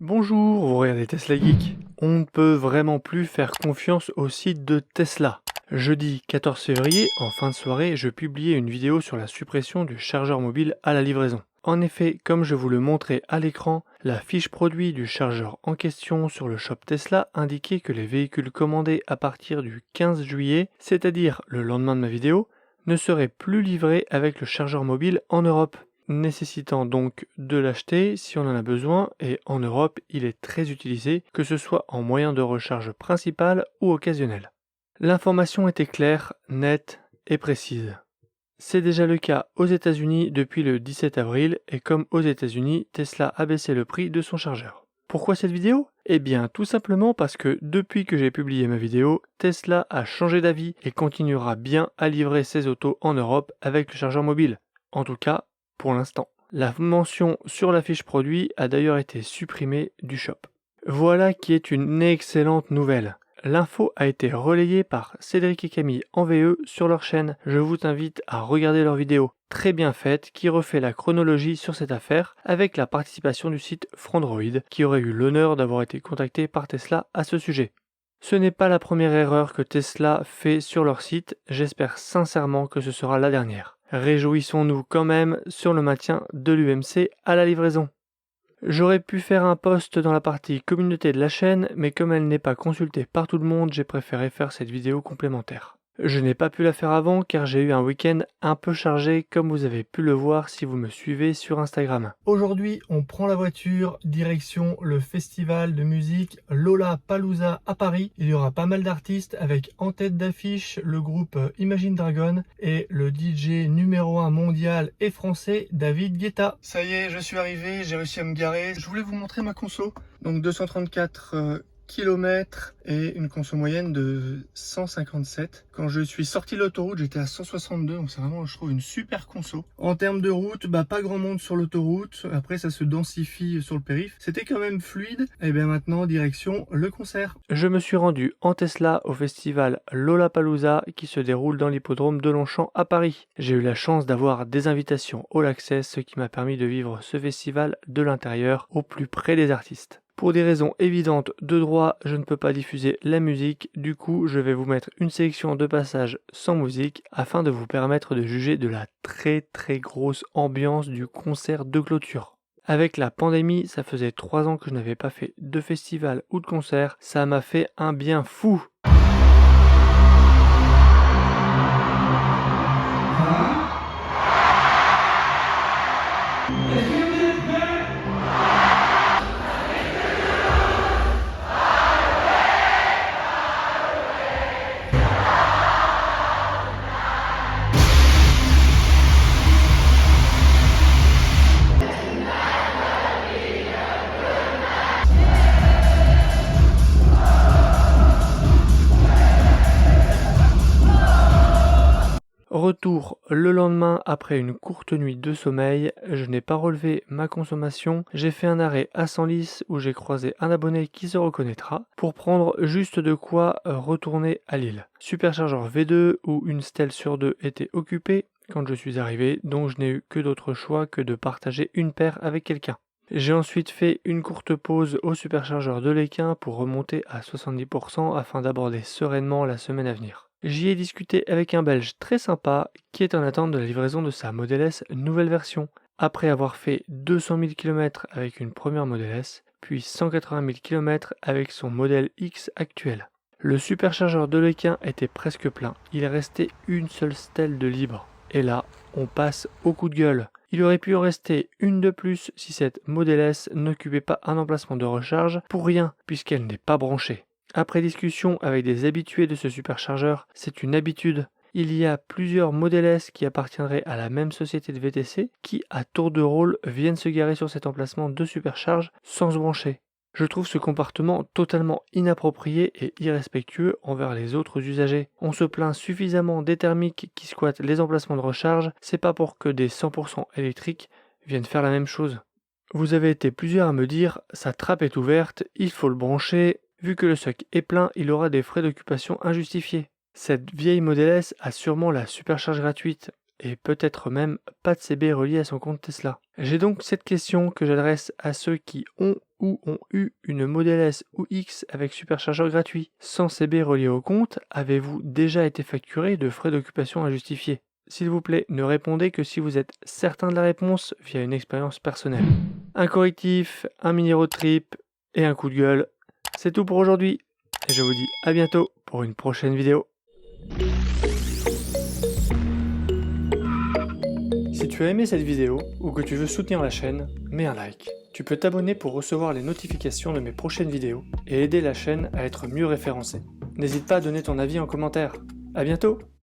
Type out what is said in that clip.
Bonjour, vous regardez Tesla Geek. On ne peut vraiment plus faire confiance au site de Tesla. Jeudi 14 février, en fin de soirée, je publiais une vidéo sur la suppression du chargeur mobile à la livraison. En effet, comme je vous le montrais à l'écran, la fiche produit du chargeur en question sur le shop Tesla indiquait que les véhicules commandés à partir du 15 juillet, c'est-à-dire le lendemain de ma vidéo, ne seraient plus livrés avec le chargeur mobile en Europe, nécessitant donc de l'acheter si on en a besoin, et en Europe il est très utilisé, que ce soit en moyen de recharge principal ou occasionnel. L'information était claire, nette et précise. C'est déjà le cas aux États-Unis depuis le 17 avril, et comme aux États-Unis, Tesla a baissé le prix de son chargeur. Pourquoi cette vidéo ? Eh bien, tout simplement parce que depuis que j'ai publié ma vidéo, Tesla a changé d'avis et continuera bien à livrer ses autos en Europe avec le chargeur mobile. En tout cas, pour l'instant. La mention sur la fiche produit a d'ailleurs été supprimée du shop. Voilà qui est une excellente nouvelle. L'info a été relayée par Cédric et Camille en VE sur leur chaîne. Je vous invite à regarder leur vidéo très bien faite qui refait la chronologie sur cette affaire avec la participation du site Frandroid qui aurait eu l'honneur d'avoir été contacté par Tesla à ce sujet. Ce n'est pas la première erreur que Tesla fait sur leur site, j'espère sincèrement que ce sera la dernière. Réjouissons-nous quand même sur le maintien de l'UMC à la livraison. J'aurais pu faire un post dans la partie communauté de la chaîne, mais comme elle n'est pas consultée par tout le monde, j'ai préféré faire cette vidéo complémentaire. Je n'ai pas pu la faire avant car j'ai eu un week-end un peu chargé comme vous avez pu le voir si vous me suivez sur Instagram. Aujourd'hui, on prend la voiture, direction le festival de musique Lollapalooza à Paris. Il y aura pas mal d'artistes avec en tête d'affiche le groupe Imagine Dragon et le DJ numéro 1 mondial et français David Guetta. Ça y est, je suis arrivé, j'ai réussi à me garer. Je voulais vous montrer ma conso. Donc 234 km et une conso moyenne de 157. Quand je suis sorti de l'autoroute, j'étais à 162, donc c'est vraiment, je trouve, une super conso. En termes de route, pas grand monde sur l'autoroute. Après, ça se densifie sur le périph'. C'était quand même fluide. Et bien maintenant, direction le concert. Je me suis rendu en Tesla au festival Lollapalooza qui se déroule dans l'hippodrome de Longchamp à Paris. J'ai eu la chance d'avoir des invitations All Access, ce qui m'a permis de vivre ce festival de l'intérieur au plus près des artistes. Pour des raisons évidentes de droit, je ne peux pas diffuser la musique, du coup je vais vous mettre une sélection de passages sans musique afin de vous permettre de juger de la très grosse ambiance du concert de clôture. Avec la pandémie, ça faisait 3 ans que je n'avais pas fait de festival ou de concert, ça m'a fait un bien fou. Retour le lendemain après une courte nuit de sommeil, je n'ai pas relevé ma consommation, j'ai fait un arrêt à Senlis où j'ai croisé un abonné qui se reconnaîtra pour prendre juste de quoi retourner à Lille. Superchargeur V2 où une stèle sur deux était occupée quand je suis arrivé, donc je n'ai eu que d'autre choix que de partager une paire avec quelqu'un. J'ai ensuite fait une courte pause au superchargeur de l'Équin pour remonter à 70% afin d'aborder sereinement la semaine à venir. J'y ai discuté avec un Belge très sympa qui est en attente de la livraison de sa Model S nouvelle version. Après avoir fait 200 000 km avec une première Model S, puis 180 000 km avec son Model X actuel. Le superchargeur de l'Équin était presque plein, il restait une seule stèle de libre. Et là, on passe au coup de gueule. Il aurait pu en rester une de plus si cette Model S n'occupait pas un emplacement de recharge pour rien puisqu'elle n'est pas branchée. Après discussion avec des habitués de ce superchargeur, c'est une habitude. Il y a plusieurs Model S qui appartiendraient à la même société de VTC qui, à tour de rôle, viennent se garer sur cet emplacement de supercharge sans se brancher. Je trouve ce comportement totalement inapproprié et irrespectueux envers les autres usagers. On se plaint suffisamment des thermiques qui squattent les emplacements de recharge, c'est pas pour que des 100% électriques viennent faire la même chose. Vous avez été plusieurs à me dire « sa trappe est ouverte, il faut le brancher, vu que le soc est plein, il aura des frais d'occupation injustifiés ». Cette vieille Model S a sûrement la supercharge gratuite, et peut-être même pas de CB relié à son compte Tesla. J'ai donc cette question que j'adresse à ceux qui ont ou ont eu une Model S ou X avec superchargeur gratuit. Sans CB relié au compte, avez-vous déjà été facturé de frais d'occupation injustifiés? S'il vous plaît, ne répondez que si vous êtes certain de la réponse via une expérience personnelle. Un correctif, un mini road trip et un coup de gueule. C'est tout pour aujourd'hui. Et je vous dis à bientôt pour une prochaine vidéo. Si tu as aimé cette vidéo ou que tu veux soutenir la chaîne, mets un like. Tu peux t'abonner pour recevoir les notifications de mes prochaines vidéos et aider la chaîne à être mieux référencée. N'hésite pas à donner ton avis en commentaire. À bientôt!